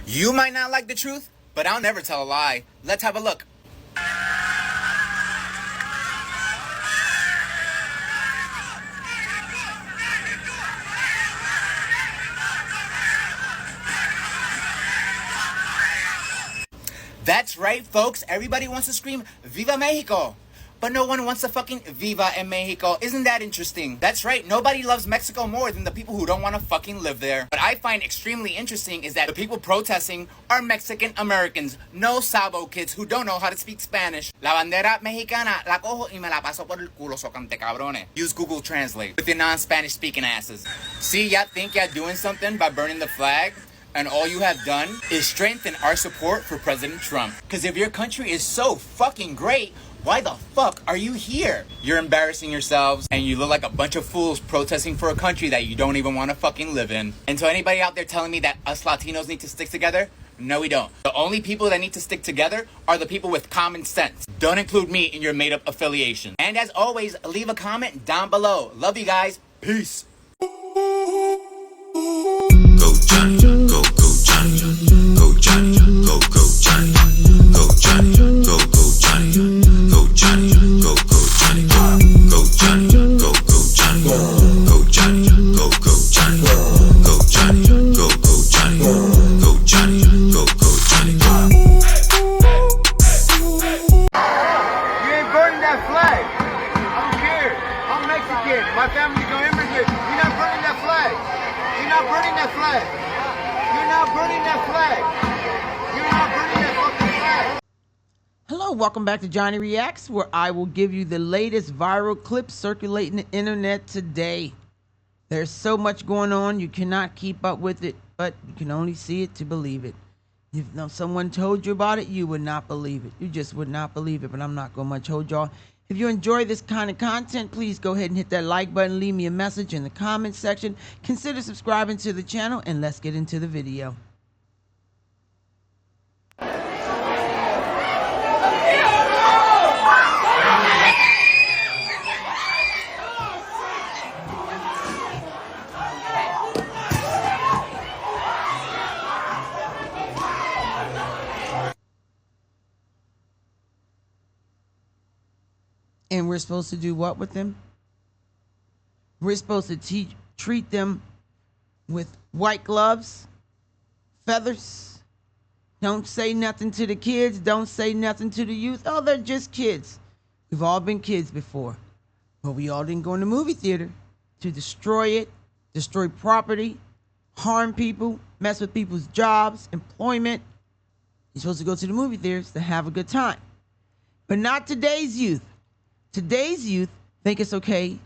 You might not like the truth, but I'll never tell a lie. Let's have a look. That's right, folks. Everybody wants to scream, Viva Mexico! But no one wants to fucking Viva en Mexico. Isn't that interesting? That's right, nobody loves Mexico more than the people who don't want to fucking live there. What I find extremely interesting is that the people protesting are Mexican Americans, no Sabo kids who don't know how to speak Spanish. La bandera mexicana la cojo y me la paso por el culo socante cabrones. Use Google Translate with your non-Spanish speaking asses. See, y'all think y'all doing something by burning the flag? And all you have done is strengthen our support for President Trump. Because if your country is so fucking great, why the fuck are you here? You're embarrassing yourselves, and you look like a bunch of fools protesting for a country that you don't even want to fucking live in. And so anybody out there telling me that us Latinos need to stick together? No, we don't. The only people that need to stick together are the people with common sense. Don't include me in your made-up affiliation. And as always, leave a comment down below. Love you guys. Peace. Go Johnny, go Johnny, go Johnny, go Johnny, go Johnny, go Johnny, go Johnny, go Johnny, go Johnny, go Johnny, go Johnny, go Johnny, go Johnny, go Johnny, go Johnny, go Johnny. You ain't burning that flag. I don't care. I'm Mexican. My family's no immigrant. You're not burning that flag. You're not burning that flag. You're not burning that flag. You're not burning that fucking flag. Hello, welcome back to Johnny Reacts, where I will give you the latest viral clips circulating the internet today. There's so much going on, you cannot keep up with it, but you can only see it to believe it. If someone told you about it, you would not believe it. You just would not believe it, but I'm not going to much hold y'all. If you enjoy this kind of content, please go ahead and hit that like button, leave me a message in the comment section. Consider subscribing to the channel, and let's get into the video. And we're supposed to do what with them? We're supposed to treat them with white gloves, feathers. Don't say nothing to the kids. Don't say nothing to the youth. Oh, they're just kids. We've all been kids before. But we all didn't go in the movie theater to destroy it, destroy property, harm people, mess with people's jobs, employment. You're supposed to go to the movie theaters to have a good time. But not today's youth. Today's youth think it's okay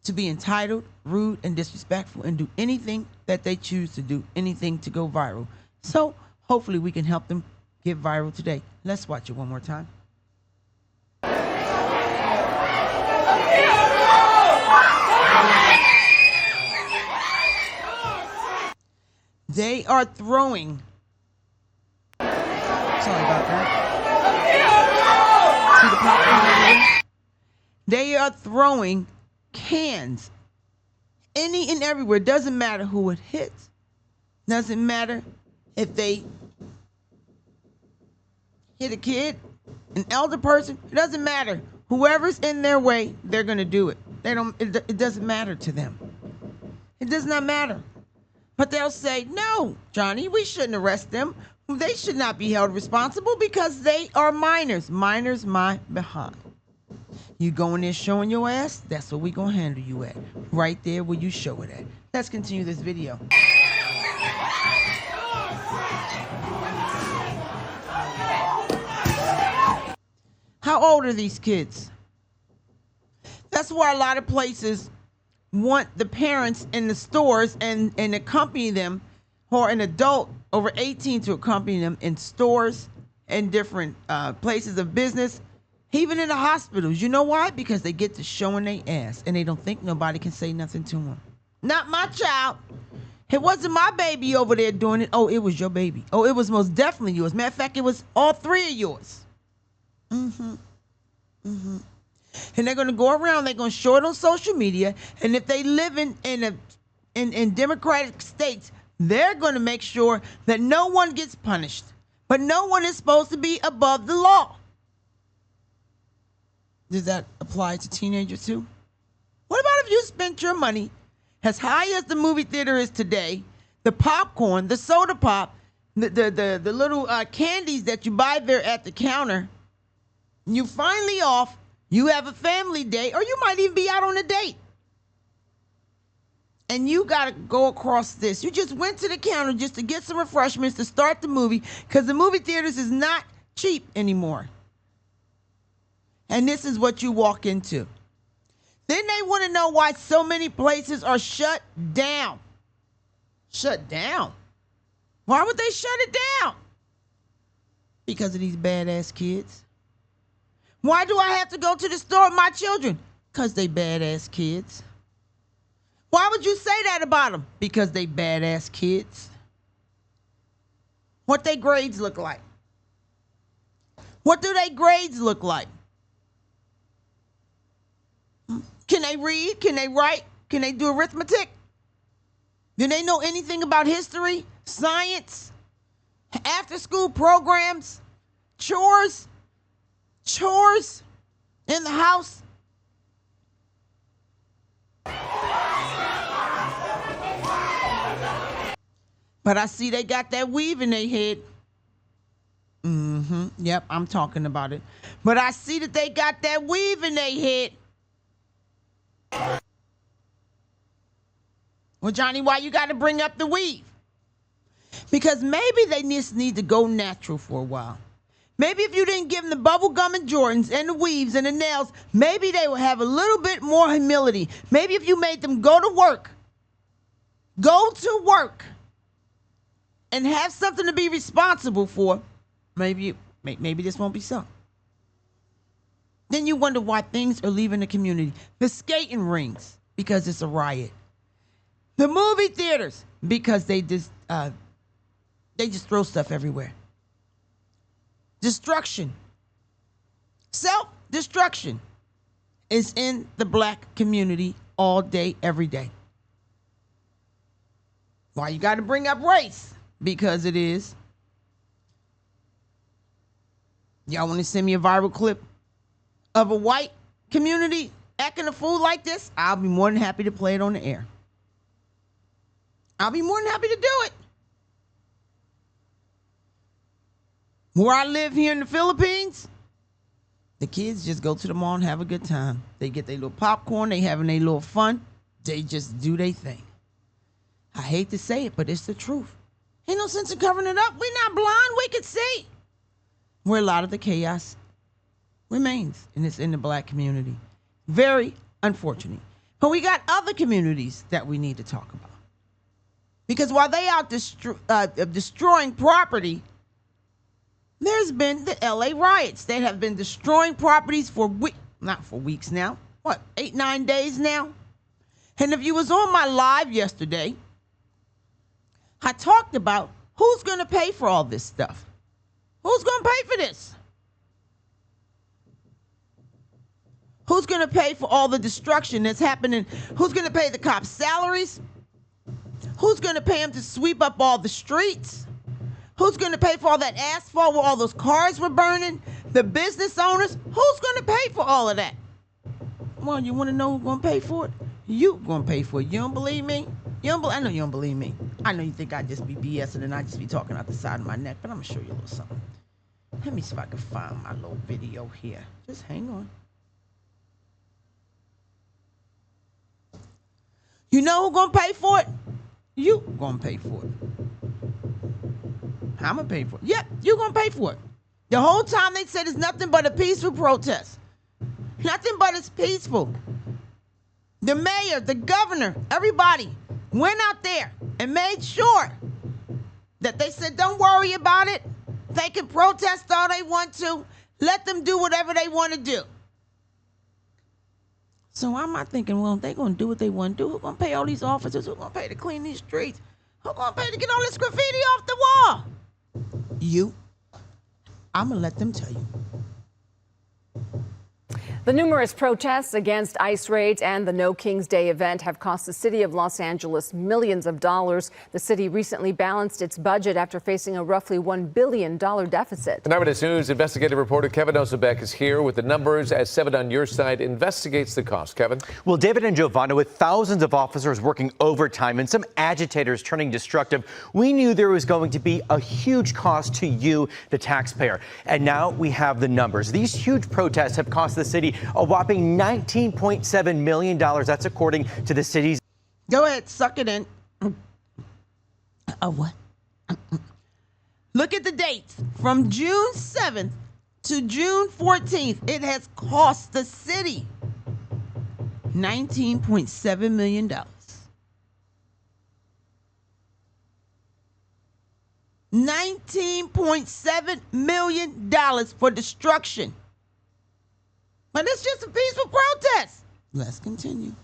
to be entitled, rude, and disrespectful and do anything that they choose to do, anything to go viral. So hopefully we can help them get viral today. Let's watch it one more time. They are throwing. Sorry about that. See the popcorn over there? They are throwing cans any and everywhere. Doesn't matter who it hits. Doesn't matter if they hit a kid, an elder person. It doesn't matter. Whoever's in their way, they're gonna do it. It doesn't matter to them. It does not matter. But they'll say, no, Johnny, we shouldn't arrest them. They should not be held responsible because they are minors. Minors, my behind. You go in there showing your ass, that's where we gonna handle you at. Right there where you show it at. Let's continue this video. How old are these kids? That's why a lot of places want the parents in the stores and accompany them, or an adult over 18 to accompany them in stores and different places of business. Even in the hospitals. You know why? Because they get to showing their ass and they don't think nobody can say nothing to them. Not my child. It wasn't my baby over there doing it. Oh, it was your baby. Oh, it was most definitely yours. Matter of fact, it was all three of yours. And they're going to go around. They're going to show it on social media. And if they live in Democratic states, They're going to make sure that no one gets punished. But no one is supposed to be above the law. Does that apply to teenagers too? What about if you spent your money as high as the movie theater is today, the popcorn, the soda pop, the little candies that you buy there at the counter, you finally off, you have a family day, or you might even be out on a date. And you got to go across this. You just went to the counter just to get some refreshments to start the movie because the movie theaters is not cheap anymore. And this is what you walk into. Then they want to know why so many places are shut down. Shut down? Why would they shut it down? Because of these badass kids. Why do I have to go to the store with my children? Because they badass kids. Why would you say that about them? Because they badass kids. What they grades look like? What do they grades look like? Can they read? Can they write? Can they do arithmetic? Do they know anything about history, science, after school programs, chores in the house? But I see they got that weave in their head. Yep, I'm talking about it. But I see that they got that weave in their head. Well, Johnny, why you got to bring up the weave? Because maybe they just need to go natural for a while. Maybe if you didn't give them the bubble gum and Jordans and the weaves and the nails, maybe they would have a little bit more humility. Maybe if you made them go to work, and have something to be responsible for, maybe this won't be so. Then you wonder why things are leaving the community. The skating rings, because it's a riot. The movie theaters, because they just throw stuff everywhere. Destruction. Self-destruction is in the black community all day, every day. Why you got to bring up race? Because it is. Y'all want to send me a viral clip of a white community acting a fool like this? I'll be more than happy to play it on the air. I'll be more than happy to do it. Where I live here in the Philippines, the kids just go to the mall and have a good time. They get their little popcorn, they having their little fun. They just do their thing. I hate to say it, but it's the truth. Ain't no sense in covering it up. We're not blind. We can see where a lot of the chaos remains, and it's in the black community. Very unfortunate. But we got other communities that we need to talk about. Because while they out destroying property, there's been the LA riots. They have been destroying properties for not for weeks now. 8, 9 days now? And if you was on my live yesterday, I talked about who's going to pay for all this stuff. Who's going to pay for this? Who's going to pay for all the destruction that's happening? Who's going to pay the cops' salaries? Who's going to pay them to sweep up all the streets? Who's going to pay for all that asphalt where all those cars were burning? The business owners? Who's going to pay for all of that? Well, you want to know who's going to pay for it? You going to pay for it. You don't believe me? I know you don't believe me. I know you think I just be BSing and I just be talking out the side of my neck, but I'm going to show you a little something. Let me see if I can find my little video here. Just hang on. You know who's going to pay for it? You going to pay for it. I'm going to pay for it. Yep, you going to pay for it. The whole time they said it's nothing but a peaceful protest. Nothing but it's peaceful. The mayor, the governor, everybody went out there and made sure that they said, don't worry about it. They can protest all they want to. Let them do whatever they want to do. So I'm not thinking, well, they're going to do what they want to do. Who's going to pay all these officers? Who's going to pay to clean these streets? Who's going to pay to get all this graffiti off the wall? You. I'm going to let them tell you. The numerous protests against ICE raids and the No King's Day event have cost the city of Los Angeles millions of dollars. The city recently balanced its budget after facing a roughly $1 billion deficit. And Eyewitness News investigative reporter Kevin Ozebek is here with the numbers as 7 on your side investigates the cost. Kevin? Well, David and Giovanna, with thousands of officers working overtime and some agitators turning destructive, we knew there was going to be a huge cost to you, the taxpayer. And now we have the numbers. These huge protests have cost the city a whopping $19.7 million. That's according to the city's. Go ahead, suck it in. Oh, what? Look at the dates. From June 7th to June 14th, it has cost the city $19.7 million. $19.7 million for destruction. But it's just a peaceful protest. Let's continue.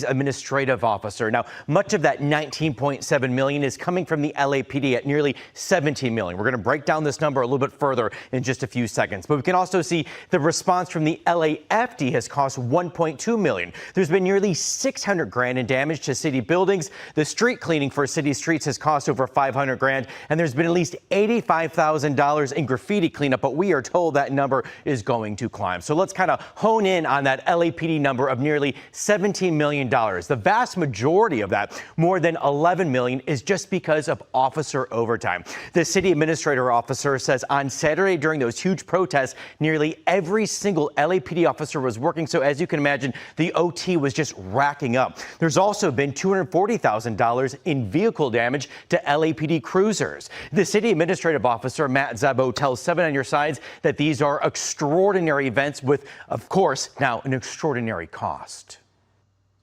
Administrative officer. Now, much of that $19.7 million is coming from the LAPD at nearly $17 million. We're going to break down this number a little bit further in just a few seconds. But we can also see the response from the LAFD has cost $1.2 million. There's been nearly $600,000 in damage to city buildings. The street cleaning for city streets has cost over $500,000, and there's been at least $85,000 in graffiti cleanup. But we are told that number is going to climb. So let's kind of hone in on that LAPD number of nearly $17 million. The vast majority of that, more than $11 million, is just because of officer overtime. The city administrator officer says on Saturday during those huge protests, nearly every single LAPD officer was working. So as you can imagine, the OT was just racking up. There's also been $240,000 in vehicle damage to LAPD cruisers. The city administrative officer, Matt Zabo, tells 7 on your sides that these are extraordinary events with, of course, now an extraordinary cost.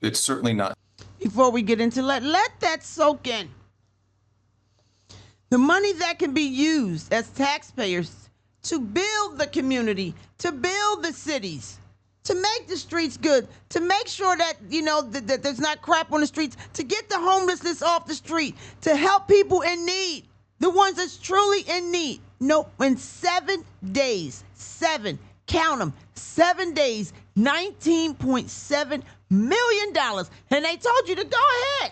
It's certainly not. Before we get into let that soak in. The money that can be used as taxpayers to build the community, to build the cities, to make the streets good, to make sure that, that there's not crap on the streets, to get the homelessness off the street, to help people in need, the ones that's truly in need. No, in 7 days, 7, count them, 7 days, $19.7 million. And they told you to go ahead.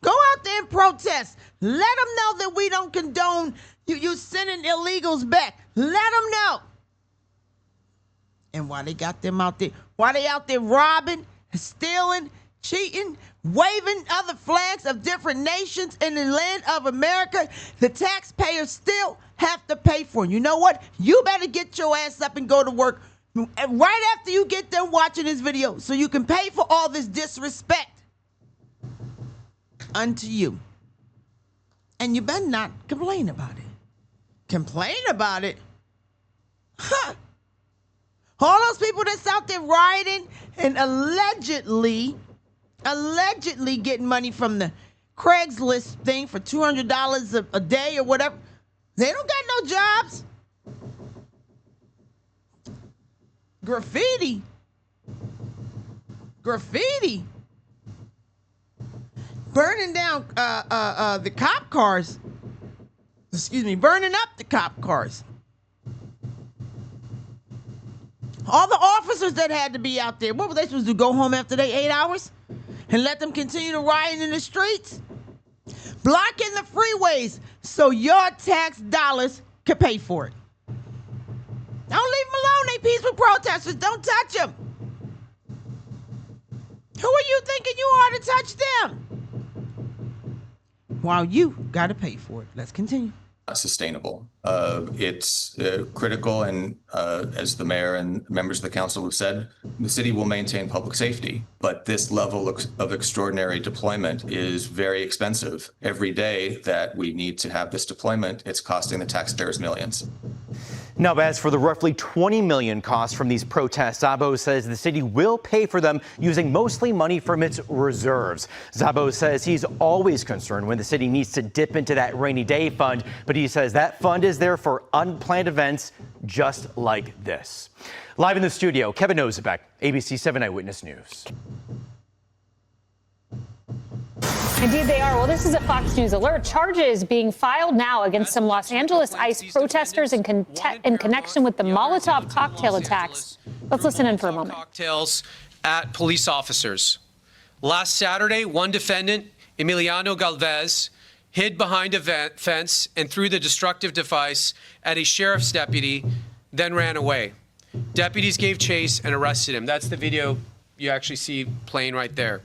Go out there and protest. Let them know that we don't condone you sending illegals back. Let them know. And why they got them out there, why they out there robbing, stealing, cheating, waving other flags of different nations in the land of America, the taxpayers still have to pay for it. You know what? You better get your ass up and go to work right after you get done watching this video so you can pay for all this disrespect unto you. And you better not complain about it. Complain about it? Huh. All those people that's out there rioting and allegedly getting money from the Craigslist thing for $200 a day or whatever, they don't got no jobs. Graffiti. Burning down the cop cars. Burning up the cop cars. All the officers that had to be out there, what were they supposed to do? Go home after they 8 hours? And let them continue to riot in the streets? Blocking the freeways so your tax dollars can pay for it. Don't leave them alone. They peaceful protesters. Don't touch them. Who are you thinking you are to touch them? While you got to pay for it. Let's continue. Not sustainable. It's critical, and as the mayor and members of the council have said, the city will maintain public safety. But this level of extraordinary deployment is very expensive. Every day that we need to have this deployment, it's costing the taxpayers millions. Now, as for the roughly $20 million costs from these protests, Zabo says the city will pay for them using mostly money from its reserves. Zabo says he's always concerned when the city needs to dip into that rainy day fund, but he says that fund is there for unplanned events just like this. Live in the studio, Kevin Ozebek, ABC 7 Eyewitness News. Indeed, they are. Well, this is a Fox News alert. Charges being filed now against some Los Angeles ICE protesters in connection with the Molotov cocktail attacks. Let's listen in for a moment. Cocktails at police officers. Last Saturday, one defendant, Emiliano Galvez, hid behind a fence and threw the destructive device at a sheriff's deputy, then ran away. Deputies gave chase and arrested him. That's the video you actually see playing right there.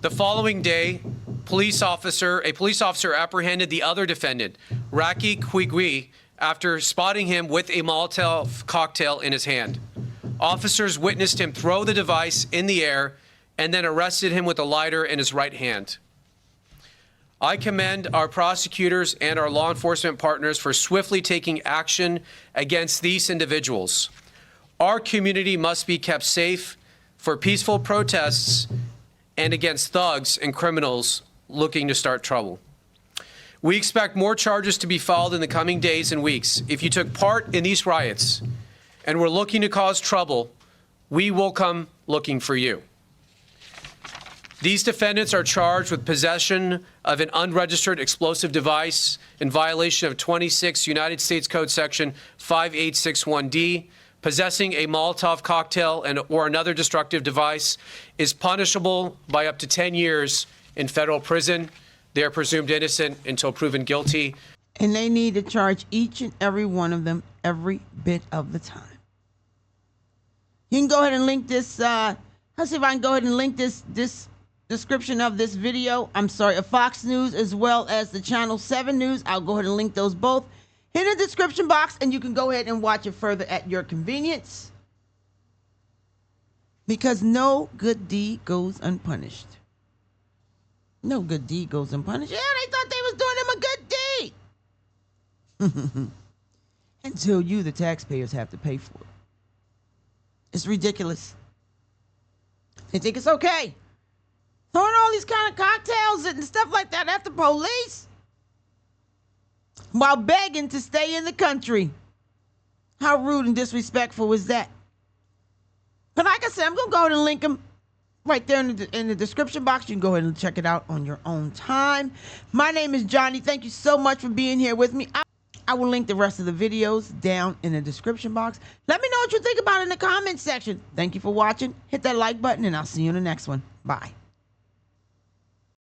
The following day, a police officer apprehended the other defendant, Raki Quigui, after spotting him with a Molotov cocktail in his hand. Officers witnessed him throw the device in the air and then arrested him with a lighter in his right hand. I commend our prosecutors and our law enforcement partners for swiftly taking action against these individuals. Our community must be kept safe for peaceful protests and against thugs and criminals looking to start trouble. We expect more charges to be filed in the coming days and weeks. If you took part in these riots and were looking to cause trouble, we will come looking for you. These defendants are charged with possession of an unregistered explosive device in violation of 26 United States Code Section 5861D. Possessing a Molotov cocktail or another destructive device is punishable by up to 10 years in federal prison. They are presumed innocent until proven guilty. And they need to charge each and every one of them every bit of the time. You can go ahead and link this. Let's see if I can go ahead and link this description of this video. I'm sorry, of Fox News as well as the Channel 7 News. I'll go ahead and link those both in the description box, and you can go ahead and watch it further at your convenience. Because no good deed goes unpunished. No good deed goes unpunished. Yeah, they thought they was doing them a good deed. Until you, the taxpayers, have to pay for it. It's ridiculous. They think it's okay. Throwing all these kind of cocktails and stuff like that at the police while begging to stay in the country. How rude and disrespectful is that? But like I said, I'm going to go ahead and link them right there in the description box. You can go ahead and check it out on your own time. My name is Johnny. Thank you so much for being here with me. I will link the rest of the videos down in the description box. Let me know what you think about it in the comments section. Thank you for watching. Hit that like button, and I'll see you in the next one. Bye.